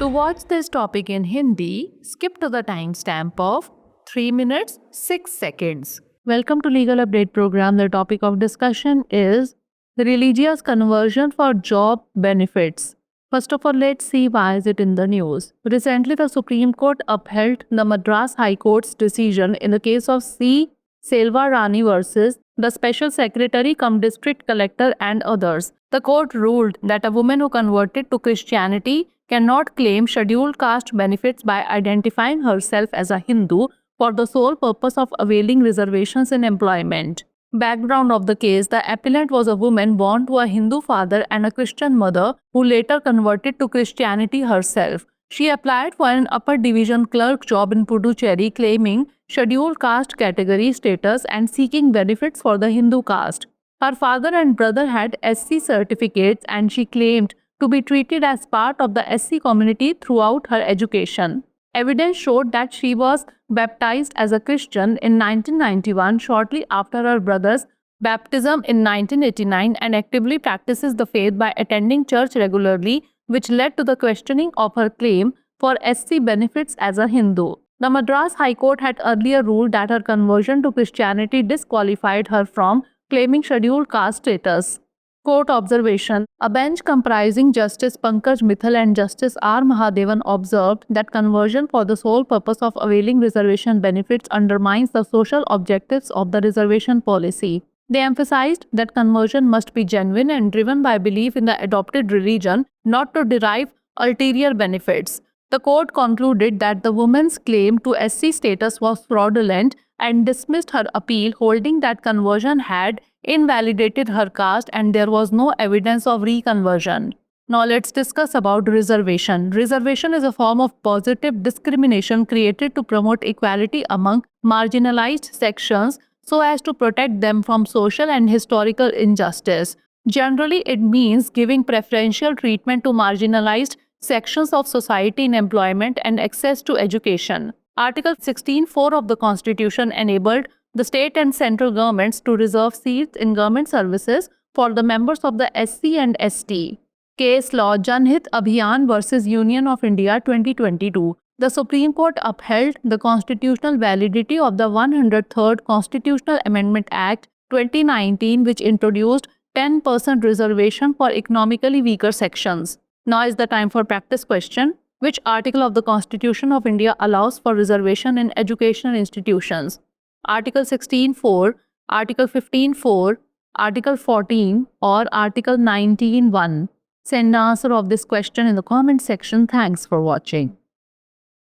To watch this topic in Hindi, skip to the timestamp of 3 minutes 6 seconds. Welcome to Legal Update Program. The topic of discussion is religious conversion for job benefits. First of all, let's see why is it in the news. Recently, the Supreme Court upheld the Madras High Court's decision in the case of C. Selva Rani versus the Special Secretary cum District Collector and others. The court ruled that a woman who converted to Christianity cannot claim scheduled caste benefits by identifying herself as a Hindu for the sole purpose of availing reservations in employment. Background of the case: the appellant was a woman born to a Hindu father and a Christian mother who later converted to Christianity herself. She applied for an upper division clerk job in Puducherry, claiming scheduled caste category status and seeking benefits for the Hindu caste. Her father and brother had SC certificates and she claimed to be treated as part of the SC community throughout her education. Evidence showed that she was baptized as a Christian in 1991, shortly after her brother's baptism in 1989, and actively practices the faith by attending church regularly, which led to the questioning of her claim for SC benefits as a Hindu. The Madras High Court had earlier ruled that her conversion to Christianity disqualified her from claiming scheduled caste status. Court observation: a bench comprising Justice Pankaj Mithal and Justice R. Mahadevan observed that conversion for the sole purpose of availing reservation benefits undermines the social objectives of the reservation policy. They emphasized that conversion must be genuine and driven by belief in the adopted religion, not to derive ulterior benefits. The court concluded that the woman's claim to SC status was fraudulent and dismissed her appeal, holding that conversion had invalidated her caste and there was no evidence of reconversion. Now let's discuss about reservation. Reservation is a form of positive discrimination created to promote equality among marginalized sections so as to protect them from social and historical injustice. Generally, it means giving preferential treatment to marginalized sections of society in employment and access to education. Article 16(4) of the Constitution enabled the state and central governments to reserve seats in government services for the members of the SC and ST. Case law: Janhit Abhiyan versus Union of India 2022. The Supreme Court upheld the constitutional validity of the 103rd Constitutional Amendment Act 2019, which introduced 10% reservation for economically weaker sections. Now is the time for practice question. Which article of the Constitution of India allows for reservation in educational institutions? Article 16(4), Article 15(4), Article 14 or Article 19(1? Send the answer of this question in the comment section. Thanks for watching.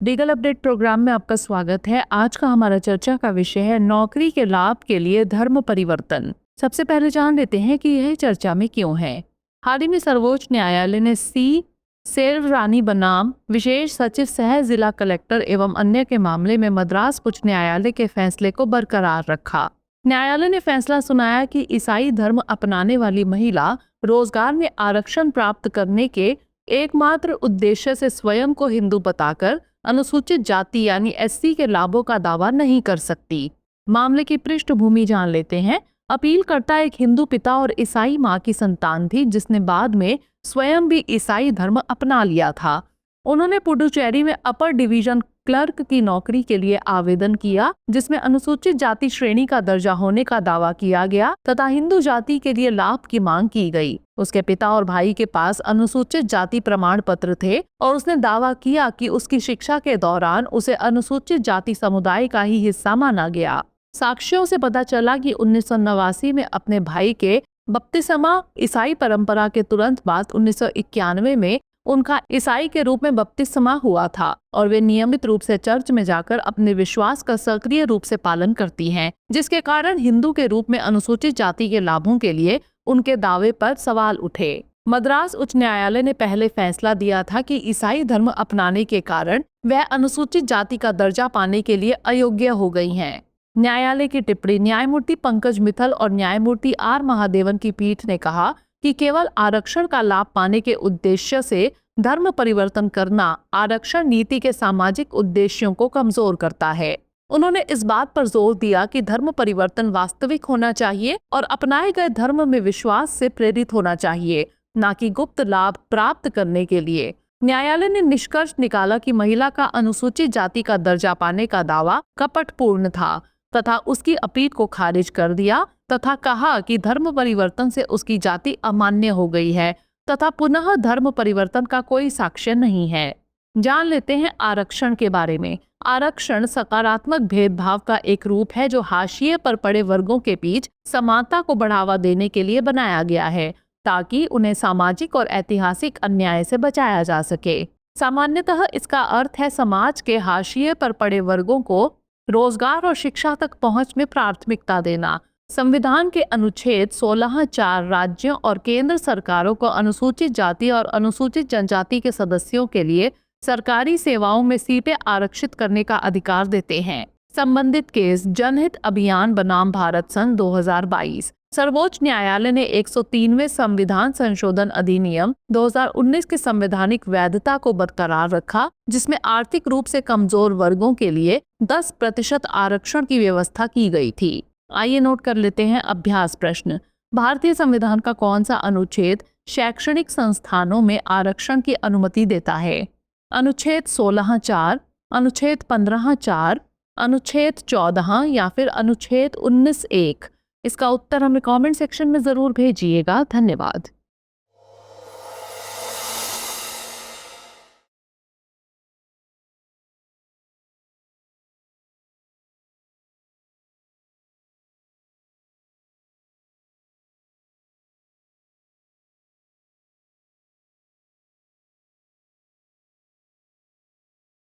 Legal update programme में आपका स्वागत है। आज का हमारा चर्चा का विषय है नौकरी के लाभ के लिए धर्म परिवर्तन। सबसे पहले जान लेते हैं कि यह चर्चा में क्यों है। हाल ही में सर्वोच्च न्यायालय ने सी. सेल्व रानी बनाम विशेष सचिव सह जिला कलेक्टर एवं अन्य के मामले में मद्रास उच्च न्यायालय के फैसले को बरकरार रखा। न्यायालय ने फैसला सुनाया कि ईसाई धर्म अपनाने वाली महिला रोजगार में आरक्षण प्राप्त करने के एकमात्र उद्देश्य से स्वयं को हिंदू बताकर अनुसूचित जाति यानी SC के लाभों का दावा नहीं कर सकती। मामले की पृष्ठभूमि जान लेते हैं। अपीलकर्ता एक हिंदू पिता और ईसाई मां की संतान थी, जिसने बाद में स्वयं भी ईसाई धर्म अपना लिया था। उन्होंने पुडुचेरी में अपर डिवीजन क्लर्क की नौकरी के लिए आवेदन किया, जिसमें अनुसूचित जाति श्रेणी का दर्जा होने का दावा किया गया तथा हिंदू जाति के लिए लाभ की मांग की गई। उसके पिता और भाई के पास अनुसूचित जाति प्रमाण पत्र थे और उसने दावा किया कि उसकी शिक्षा के दौरान उसे अनुसूचित जाति समुदाय का ही हिस्सा माना गया। साक्ष्यों से पता चला कि 1989 में अपने भाई के बपतिस्मा ईसाई परंपरा के तुरंत बाद 1991 में उनका ईसाई के रूप में बपतिस्मा हुआ था और वे नियमित रूप से चर्च में जाकर अपने विश्वास का सक्रिय रूप से पालन करती हैं, जिसके कारण हिंदू के रूप में अनुसूचित जाति के लाभों के लिए उनके दावे पर सवाल उठे। मद्रास उच्च न्यायालय ने पहले फैसला दिया था कि ईसाई धर्म अपनाने के कारण वह अनुसूचित जाति का दर्जा पाने के लिए अयोग्य हो गई हैं। न्यायालय की टिप्पणी: न्यायमूर्ति पंकज मित्तल और न्यायमूर्ति आर महादेवन की पीठ ने कहा कि केवल आरक्षण का लाभ पाने के उद्देश्य से धर्म परिवर्तन करना आरक्षण नीति के सामाजिक उद्देश्यों को कमजोर करता है। उन्होंने इस बात पर जोर दिया कि धर्म परिवर्तन वास्तविक होना चाहिए और अपनाए गए धर्म में विश्वास से प्रेरित होना चाहिए, न कि गुप्त लाभ प्राप्त करने के लिए। न्यायालय ने निष्कर्ष निकाला कि महिला का अनुसूचित जाति का दर्जा पाने का दावा कपटपूर्ण था तथा उसकी अपील को खारिज कर दिया तथा कहा कि धर्म परिवर्तन से उसकी जाति अमान्य हो गई है तथा पुनः धर्म परिवर्तन का कोई साक्ष्य नहीं है। जान लेते हैं आरक्षण के बारे में। आरक्षण सकारात्मक भेदभाव का एक रूप है जो हाशिए पर पड़े वर्गों के बीच समानता को बढ़ावा देने के लिए बनाया गया है ताकि उन्हें सामाजिक और ऐतिहासिक अन्याय से बचाया जा सके। सामान्यतः इसका अर्थ है समाज के हाशिए पर पड़े वर्गों को रोजगार और शिक्षा तक पहुंच में प्राथमिकता देना। संविधान के अनुच्छेद 16(4) राज्यों और केंद्र सरकारों को अनुसूचित जाति और अनुसूचित जनजाति के सदस्यों के लिए सरकारी सेवाओं में सीटें आरक्षित करने का अधिकार देते हैं। संबंधित केस जनहित अभियान बनाम भारत सन 2022। सर्वोच्च न्यायालय ने 103वें संविधान संशोधन अधिनियम 2019 की संवैधानिक वैधता को बरकरार रखा, जिसमें आर्थिक रूप से कमजोर वर्गों के लिए 10% आरक्षण की व्यवस्था की गई थी। आइए नोट कर लेते हैं अभ्यास प्रश्न। भारतीय संविधान का कौन सा अनुच्छेद शैक्षणिक संस्थानों में आरक्षण की अनुमति देता है? अनुच्छेद 16(4), अनुच्छेद 15(4), अनुच्छेद 14 या फिर अनुच्छेद 19(1)? इसका उत्तर हमें कमेंट सेक्शन में जरूर भेजिएगा। धन्यवाद।